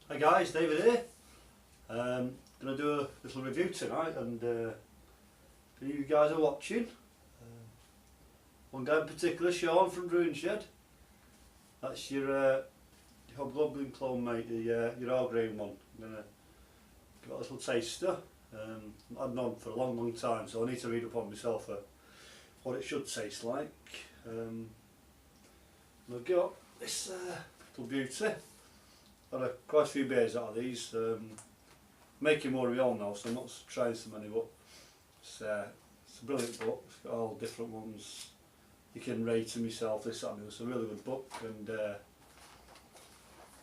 Hi guys, David here. Going to do a little review tonight, and if any of you guys are watching, one guy in particular, Shaun from Brewing. That's your hobgoblin clone, mate, your all grain one. I'm going to give it a little taster. I've known for a long time, so I need to read up on myself what it should taste like. I've got this little beauty. Had quite a few beers out of these. Making more of my own now, so I'm not trying so many, but it's a brilliant book. It's got all different ones. You can rate them yourself, this, that and the other. It's a really good book, and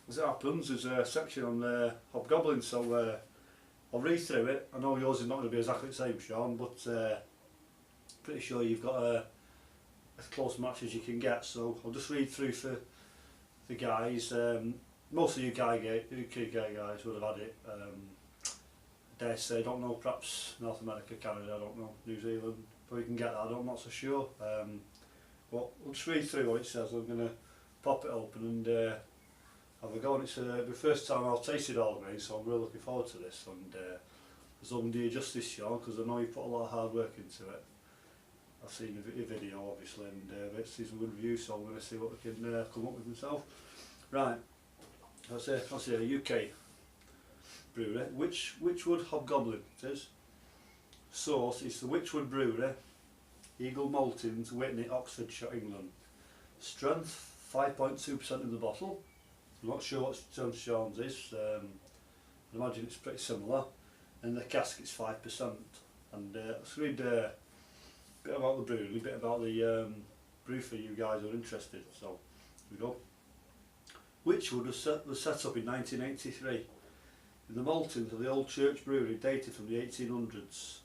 as it happens, there's a section on hobgoblins, so I'll read through it. I know yours is not going to be exactly the same, Shaun, but pretty sure you've got as close match as you can get, so I'll just read through for the guys. Most of you UK guys would have had it. I dare say, I don't know, perhaps North America, Canada, I don't know, New Zealand, but you can get that, I'm not so sure. But we'll just read through what it says. I'm going to pop it open and have a go. And it's the first time I've tasted all grain, so I'm really looking forward to this. And as long as you adjust this, Shaun, because I know you put a lot of hard work into it. I've seen your video, obviously, and I've seen some good reviews, so I'm going to see what we can come up with myself. Right. That's a UK brewery. Wychwood Hobgoblin it is. Source is the Wychwood Brewery, Eagle Maltings, Witney, Oxfordshire, England. Strength 5.2% in the bottle. I'm not sure what strength Shaun's is. I imagine it's pretty similar. And the cask is 5%. And let's read a bit about the brewery, a bit about the brew for you guys who are interested. So here we go. Wychwood was set up in 1983 in the maltings of the Old Church Brewery, dated from the 1800s.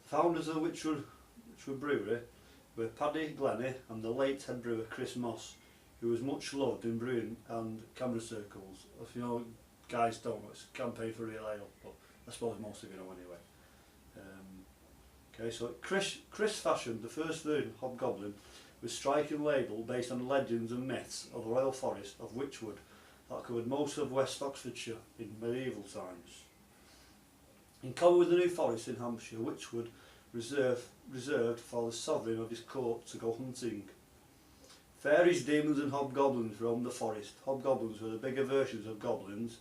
The founders of the Wychwood Brewery were Paddy Glennie and the late head brewer Chris Moss, who was much loved in brewing and camera circles. If you know, guys don't know, it's a campaign for real ale, but I suppose most of you know anyway. Okay, so Chris fashioned the first version of Hobgoblin with striking label based on the legends and myths of the Royal Forest of Wychwood that covered most of West Oxfordshire in medieval times. In common with the New Forest in Hampshire, Wychwood reserved for the sovereign of his court to go hunting. Fairies, demons and hobgoblins roamed the forest. Hobgoblins were the bigger versions of goblins,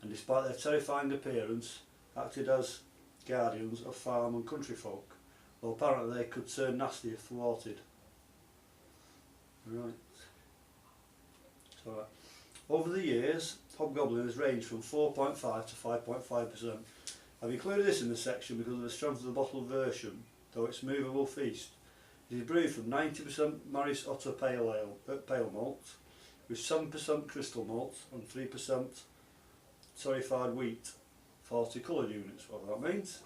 and despite their terrifying appearance, acted as guardians of farm and country folk, though apparently they could turn nasty if thwarted. Right. So, over the years, hobgoblin has ranged from 4.5 to 5.5%. I've included this in the section because of the strength of the bottle version, though it's movable feast. It is brewed from 90% Maris Otter pale malt, with 7% crystal malt and 3% torrefied wheat, 40 coloured units, whatever that means.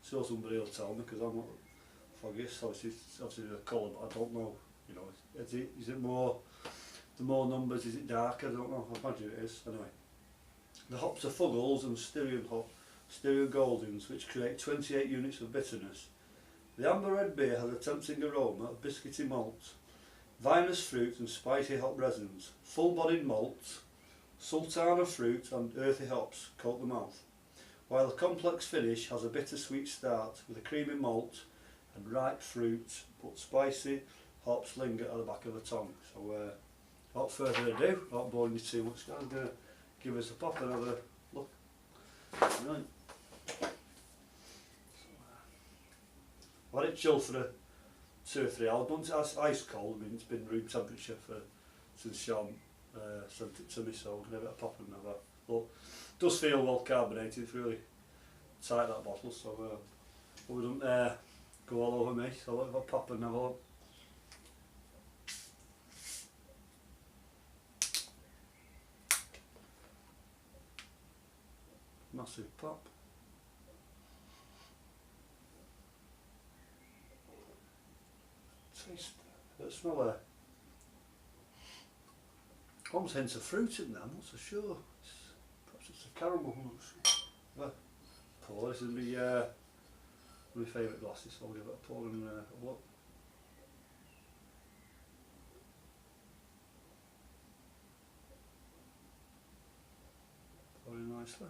So somebody will tell me, because I'm not foggiest. Obviously the colour, but I don't know. You know, is it more, the more numbers, is it darker? I don't know, I imagine it is. Anyway, the hops are Fuggles and Styrian Goldings, which create 28 units of bitterness. The amber red beer has a tempting aroma of biscuity malt, vinous fruit and spicy hop resins. Full-bodied malt, sultana fruit and earthy hops coat the mouth, while the complex finish has a bittersweet start with a creamy malt and ripe fruit, but spicy hops linger at the back of the tongue. So without further ado, without boring you too much, I'm going to give us a pop and have a look. Right. I've had it chilled for 2 or 3 hours. Once it's ice cold, I mean it's been room temperature since Shaun sent it to me, so I'm going to give it a pop and have a look. It does feel well carbonated, it's really tight, that bottle, so it wouldn't go all over me, so I'll have a pop and have a look. Massive pop. Taste, smell almost hints of fruit in there, I'm not so sure. Perhaps it's a caramel. Pour. This is my favourite glasses, so I'll give it a pour and a look. Pouring nicely.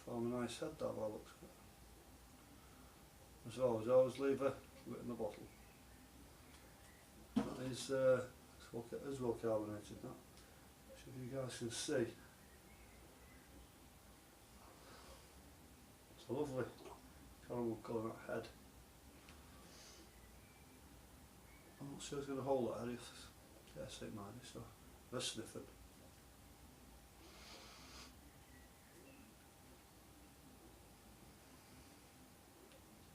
Form a nice head that by looks of it. As always leave a bit in the bottle. That is well carbonated, that. So if you guys can see. It's a lovely caramel colour, that head. I'm not sure it's going to hold that head. Yes, it might be, so let's sniff it.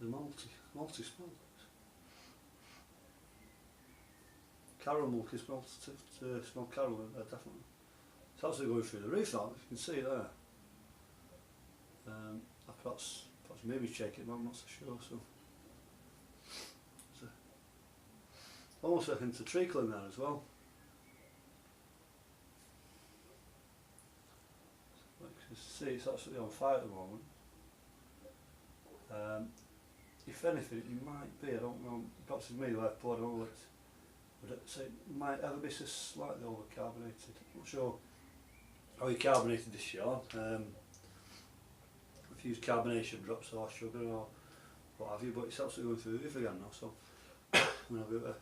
The malty smell. Caramel can smell caramel in there, definitely. It's actually going through the roof, that, you can see there. I perhaps maybe shake it, but I'm not so sure. So there's almost a hint of treacle in there as well. Like you can see, it's absolutely on fire at the moment. If anything, it might be, I don't know, perhaps it's me who I've poured over it, but it might ever be just slightly over-carbonated. I'm not sure how you carbonated this, Shaun. If you use carbonation drops or sugar or what have you, but it's absolutely going through the roof again now, so I'm going to have a bit of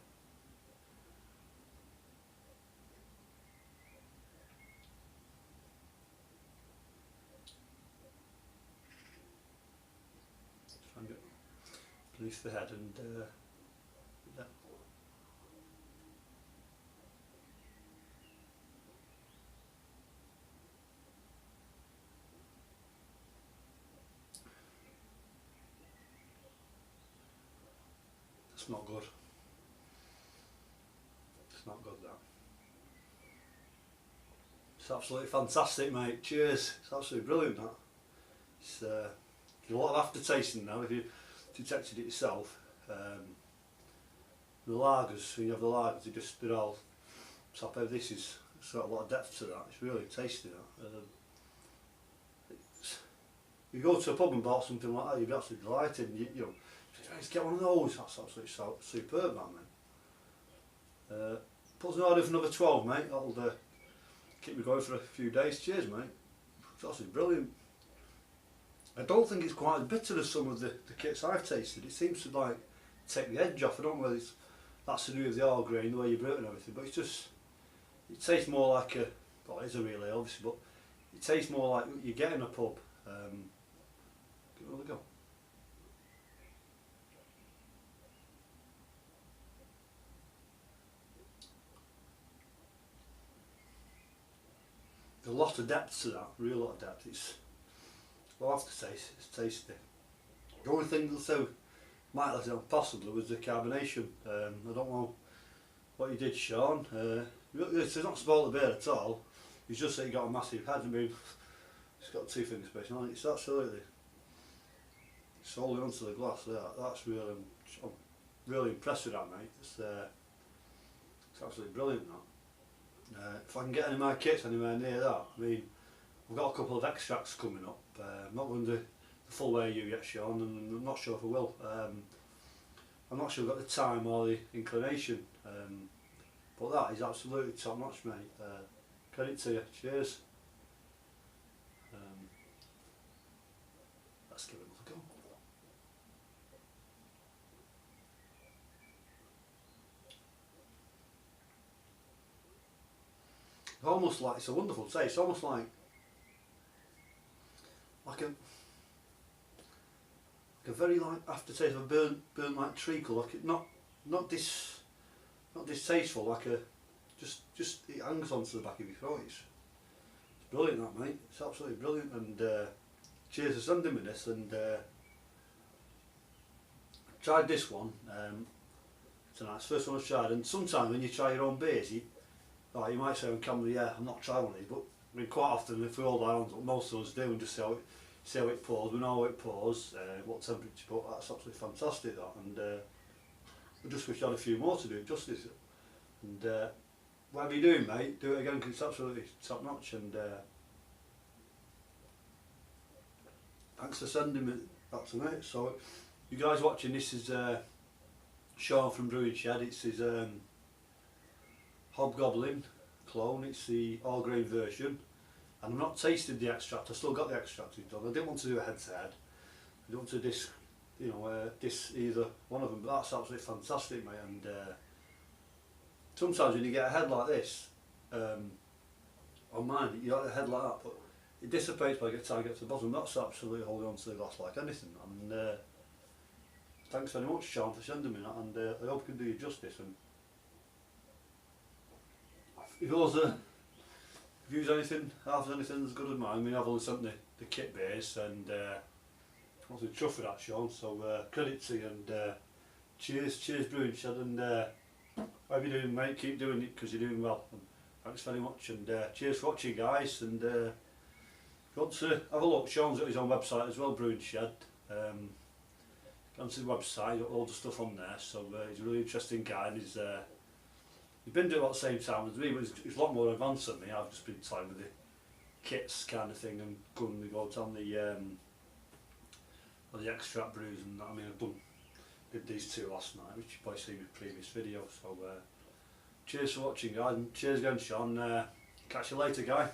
try and get beneath the head and yeah. It's not good. It's not good, that. It's absolutely fantastic, mate. Cheers. It's absolutely brilliant, that. It's a lot of aftertasting now if you detected it yourself. The lagers, when you have the lagers, they're all top heavy. This is, it's got a lot of depth to that. It's really tasty, that. You go to a pub and buy something like that, you'd be absolutely delighted. And you know, let's get one of those. That's absolutely superb, that, mate. Put an order for another 12, mate. That'll keep me going for a few days. Cheers, mate. It's absolutely brilliant. I don't think it's quite as bitter as some of the kits I've tasted. It seems to like take the edge off. I don't know whether that's to do with the oil grain, the way you brew it and everything, but it's just, it tastes more like a, well, it is a real ale obviously, but it tastes more like what you get in a pub. Give it another go. There's a lot of depth to that, real lot of depth. It's, well, I have to taste it, it's tasty. The only thing that so might let it on possibly was the carbonation. I don't know what you did, Shaun. It's not spoiled the beer at all. It's just that you got a massive head. I mean, it's got 2 finger space on it. It's absolutely, it's holding onto the glass there. That's really, I'm really impressed with that, mate. It's absolutely brilliant, that. If I can get any of my kits anywhere near that, I mean, I've got a couple of extracts coming up. I'm not going the full way you yet, Shaun, and I'm not sure if I will. I'm not sure I've got the time or the inclination, but that is absolutely top notch, mate. Credit to you. Cheers. Let's give it another go. Almost like, it's a wonderful taste. It's almost like a very like aftertaste of a burnt like treacle, like it not distasteful, like a just it hangs onto the back of your throat. It's brilliant, that, mate. It's absolutely brilliant, and cheers for sending me this. And I tried this one tonight. It's the first one I've tried, and sometimes when you try your own beers, you might say on camera, yeah, I'm not trying one of these, but I mean, quite often if we hold our hands up, most of us do, and just see how it pours. We know how it pours, what temperature, but that's absolutely fantastic, that. And I just wish I had a few more to do it justice. And whatever you're doing, mate, do it again, because it's absolutely top notch. And thanks for sending me that to me. So you guys watching, this is Shaun from Brewing Shed. It's his hobgoblin clone. It's the all grain version, and I've not tasted the extract. I still got the extract done. I didn't want to do a head to head. I don't want to dis either one of them, but that's absolutely fantastic, mate. And sometimes when you get a head like this, on mine, you got a head like that, but it dissipates by the time you get to the bottom. That's absolutely holding on to the glass like anything. And thanks very much, Shaun, for sending me that, and I hope I can do you justice. And if you use anything, half anything as good as mine, I mean, I've only sent the kit base, and I was chuffed with that, Shaun, so credit to you, and cheers Brewing Shed, and whatever you're doing, mate, keep doing it, because you're doing well, and thanks very much, and cheers for watching, guys. And if you want to have a look, Shaun's got his own website as well, Brewing Shed. Go onto the website, got loads of stuff on there, so he's a really interesting guy, and he's been doing it at the same time as me, but he's a lot more advanced than me. I've just been playing with the kits kind of thing, and going to go on the extract brews, and I mean, did these two last night, which you probably seen in my previous video. So cheers for watching, guys, and cheers again, Shaun. Catch you later, guy.